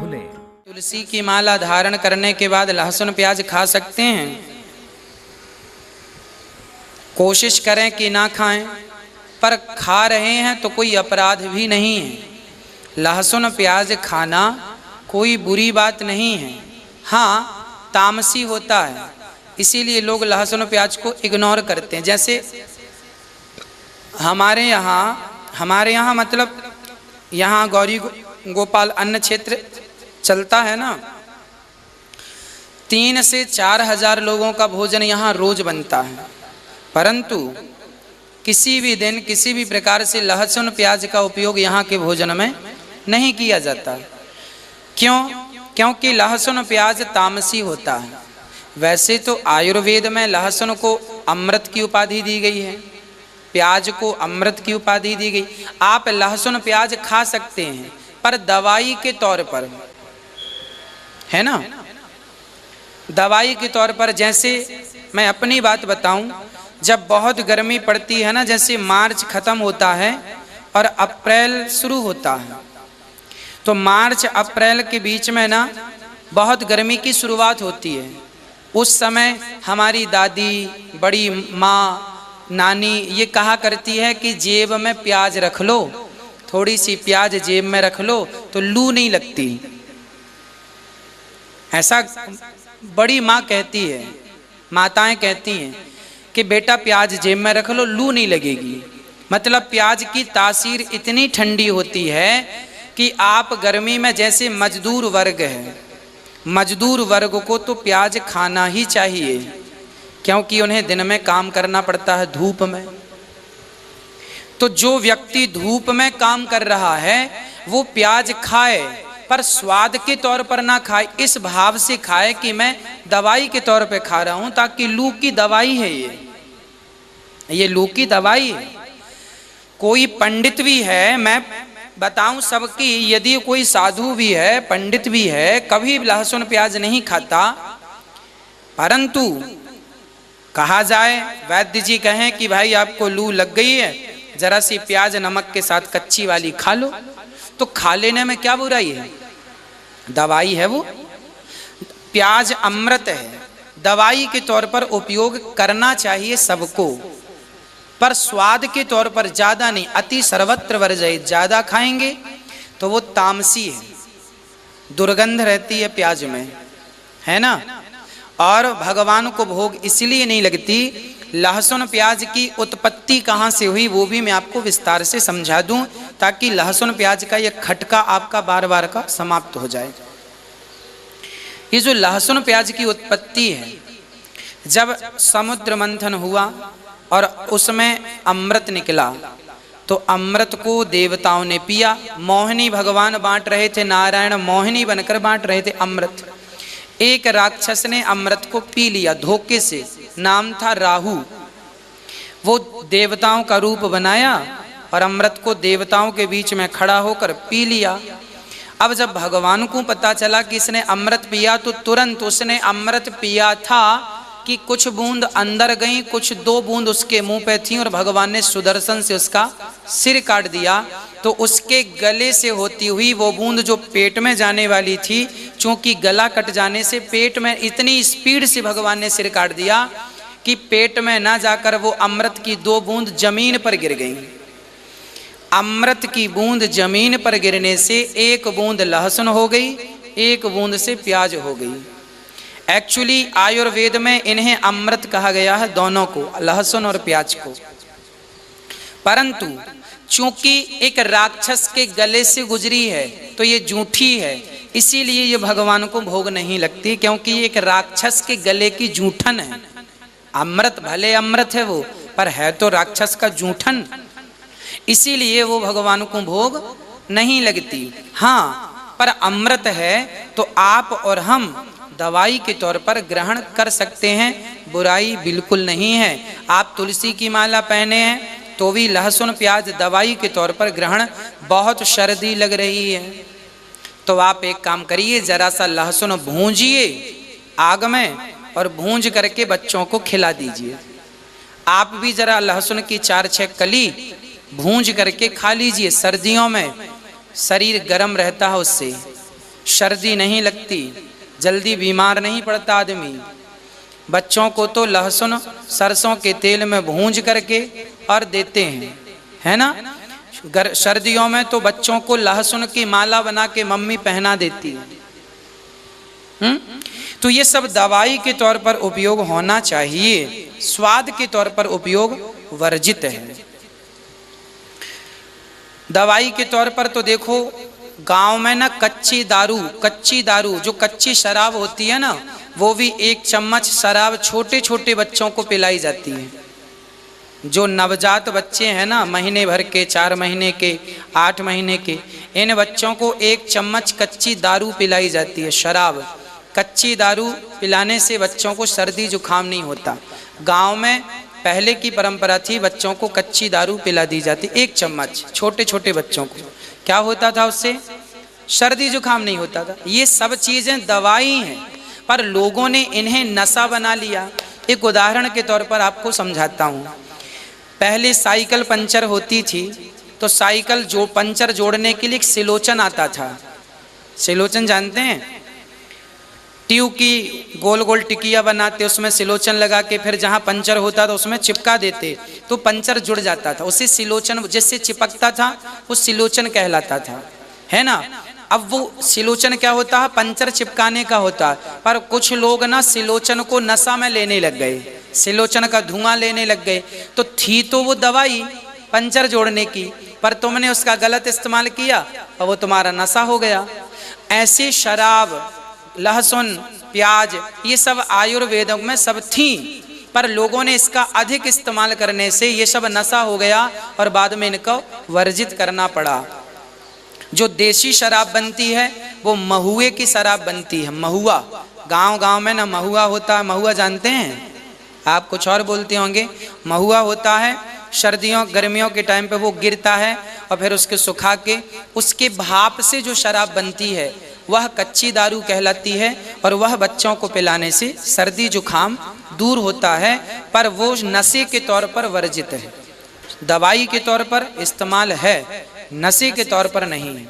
बोले। तुलसी की माला धारण करने के बाद लहसुन प्याज खा सकते हैं? कोशिश करें कि ना खाएं, पर खा रहे हैं तो कोई अपराध भी नहीं है। लहसुन प्याज खाना कोई बुरी बात नहीं है। हाँ, तामसी होता है, इसीलिए लोग लहसुन प्याज को इग्नोर करते हैं। जैसे हमारे यहाँ मतलब यहाँ गौरी गोपाल अन्न क्षेत्र चलता है ना, 3 से 4 हजार लोगों का भोजन यहाँ रोज बनता है, परंतु किसी भी दिन किसी भी प्रकार से लहसुन प्याज का उपयोग यहाँ के भोजन में नहीं किया जाता। क्यों? क्योंकि लहसुन प्याज तामसी होता है। वैसे तो आयुर्वेद में लहसुन को अमृत की उपाधि दी गई है, प्याज को अमृत की उपाधि दी गई। आप लहसुन प्याज खा सकते हैं, पर दवाई के तौर पर, है ना, दवाई के तौर पर। जैसे मैं अपनी बात बताऊं, जब बहुत गर्मी पड़ती है ना, जैसे मार्च खत्म होता है और अप्रैल शुरू होता है, तो मार्च अप्रैल के बीच में ना बहुत गर्मी की शुरुआत होती है। उस समय हमारी दादी, बड़ी माँ, नानी ये कहा करती है कि जेब में प्याज रख लो, थोड़ी सी प्याज जेब में रख लो तो लू नहीं लगती। ऐसा बड़ी माँ कहती है, माताएं कहती हैं कि बेटा प्याज जेब में रख लो, लू नहीं लगेगी। मतलब प्याज की तासीर इतनी ठंडी होती है कि आप गर्मी में, जैसे मजदूर वर्ग है, मजदूर वर्ग को तो प्याज खाना ही चाहिए, क्योंकि उन्हें दिन में काम करना पड़ता है धूप में। तो जो व्यक्ति धूप में काम कर रहा है वो प्याज खाए, पर स्वाद के तौर पर ना खाए, इस भाव से खाए कि मैं दवाई के तौर पे खा रहा हूं, ताकि लू की दवाई है ये लू की दवाई है। कोई पंडित भी है, मैं बताऊं सबकी, यदि कोई साधु भी है, पंडित भी है, कभी लहसुन प्याज नहीं खाता, परंतु कहा जाए, वैद्य जी कहें कि भाई आपको लू लग गई है, जरा सी प्याज नमक के साथ कच्ची वाली खा लो, तो खा लेने में क्या बुराई है? दवाई है वो। प्याज अमृत है, दवाई के तौर पर उपयोग करना चाहिए सबको, पर स्वाद के तौर पर ज्यादा नहीं। अति सर्वत्र वर्जयेत्, ज्यादा खाएंगे तो वो तामसी है, दुर्गंध रहती है प्याज में, है ना। और भगवान को भोग इसलिए नहीं लगती। लहसुन प्याज की उत्पत्ति कहाँ से हुई वो भी मैं आपको विस्तार से समझा दूं, ताकि लहसुन प्याज का ये खटका आपका बार बार का समाप्त हो जाए। ये जो लहसुन प्याज की उत्पत्ति है, जब समुद्र मंथन हुआ और उसमें अमृत निकला, तो अमृत को देवताओं ने पिया। मोहिनी भगवान बांट रहे थे, नारायण मोहिनी बनकर बांट रहे थे अमृत। एक राक्षस ने अमृत को पी लिया धोखे से, नाम था राहु। वो देवताओं का रूप बनाया और अमृत को देवताओं के बीच में खड़ा होकर पी लिया। अब जब भगवान को पता चला कि इसने अमृत पिया, तो तुरंत उसने अमृत पिया था कि कुछ बूंद अंदर गई, कुछ 2 बूंद उसके मुंह पे थी, और भगवान ने सुदर्शन से उसका सिर काट दिया। तो उसके गले से होती हुई वो बूंद जो पेट में जाने वाली थी, चूंकि गला कट जाने से पेट में इतनी स्पीड से भगवान ने सिर काट दिया कि पेट में ना जाकर वो अमृत की 2 बूंद जमीन पर गिर गई। अमृत की बूंद जमीन पर गिरने से 1 बूंद लहसुन हो गई, 1 बूंद से प्याज हो गई। एक्चुअली आयुर्वेद में इन्हें अमृत कहा गया है, दोनों को, लहसुन और प्याज को। परंतु चूंकि एक राक्षस के गले से गुजरी है तो ये जूठी है, इसीलिए ये भगवान को भोग नहीं लगती, क्योंकि ये एक राक्षस के गले की जूठन है। अमृत भले अमृत है वो, पर है तो राक्षस का जूठन, इसीलिए वो भगवान को भोग नहीं लगती। हाँ, पर अमृत है तो आप और हम दवाई के तौर पर ग्रहण कर सकते हैं, बुराई बिल्कुल नहीं है। आप तुलसी की माला पहने हैं तो भी लहसुन प्याज दवाई के तौर पर ग्रहण, बहुत सर्दी लग रही है तो आप एक काम करिए, जरा सा लहसुन भूंजिए आग में और भूंज करके बच्चों को खिला दीजिए। आप भी जरा लहसुन की 4-6 कली भूंज करके खा लीजिए। सर्दियों में शरीर गर्म रहता है, उससे सर्दी नहीं लगती, जल्दी बीमार नहीं पड़ता आदमी। बच्चों को तो लहसुन सरसों के तेल में भूंज करके और देते हैं, है ना। सर्दियों में तो बच्चों को लहसुन की माला बना के मम्मी पहना देती है। तो ये सब दवाई के तौर पर उपयोग होना चाहिए, स्वाद के तौर पर उपयोग वर्जित है। दवाई के तौर पर तो देखो गांव में ना कच्ची दारू जो कच्ची शराब होती है ना, वो भी 1 चम्मच शराब छोटे छोटे बच्चों को पिलाई जाती है। जो नवजात बच्चे हैं ना, महीने भर के, 4 महीने के, 8 महीने के, इन बच्चों को 1 चम्मच कच्ची दारू पिलाई जाती है, शराब। कच्ची दारू पिलाने से बच्चों को सर्दी जुकाम नहीं होता। गांव में पहले की परंपरा थी, बच्चों को कच्ची दारू पिला दी जाती, 1 चम्मच छोटे छोटे बच्चों को। क्या होता था उससे? सर्दी जुकाम नहीं होता था। ये सब चीज़ें दवाई हैं, पर लोगों ने इन्हें नशा बना लिया। एक उदाहरण के तौर पर आपको समझाता हूँ। पहले साइकिल पंचर होती थी तो साइकिल जो पंचर जोड़ने के लिए एक सिलोचन आता था। सिलोचन जानते हैं? ट्यूब की गोल गोल टिकिया बनाते, उसमें सिलोचन लगा के फिर जहाँ पंचर होता था उसमें चिपका देते तो पंचर जुड़ जाता था। उसे सिलोचन जिससे चिपकता था वो सिलोचन कहलाता था, है ना। अब वो सिलोचन क्या होता है? पंचर चिपकाने का होता है। पर कुछ लोग ना सिलोचन को नशा में लेने लग गए, सिलोचन का धुआं लेने लग गए। तो थी तो वो दवाई पंचर जोड़ने की, पर तुमने उसका गलत इस्तेमाल किया और वो तुम्हारा नशा हो गया। ऐसे शराब, लहसुन, प्याज, ये सब आयुर्वेद में सब थी, पर लोगों ने इसका अधिक इस्तेमाल करने से ये सब नशा हो गया और बाद में इनको वर्जित करना पड़ा। जो देसी शराब बनती है वो महुए की शराब बनती है। महुआ, गांव गांव में ना महुआ होता है। महुआ जानते हैं? आप कुछ और बोलते होंगे। महुआ होता है, सर्दियों गर्मियों के टाइम पे वो गिरता है और फिर उसके सुखा के उसके भाप से जो शराब बनती है वह कच्ची दारू कहलाती है, और वह बच्चों को पिलाने से सर्दी जुकाम दूर होता है, पर वो नशे के तौर पर वर्जित है। दवाई के तौर पर इस्तेमाल है, नशे के तौर पर नहीं है।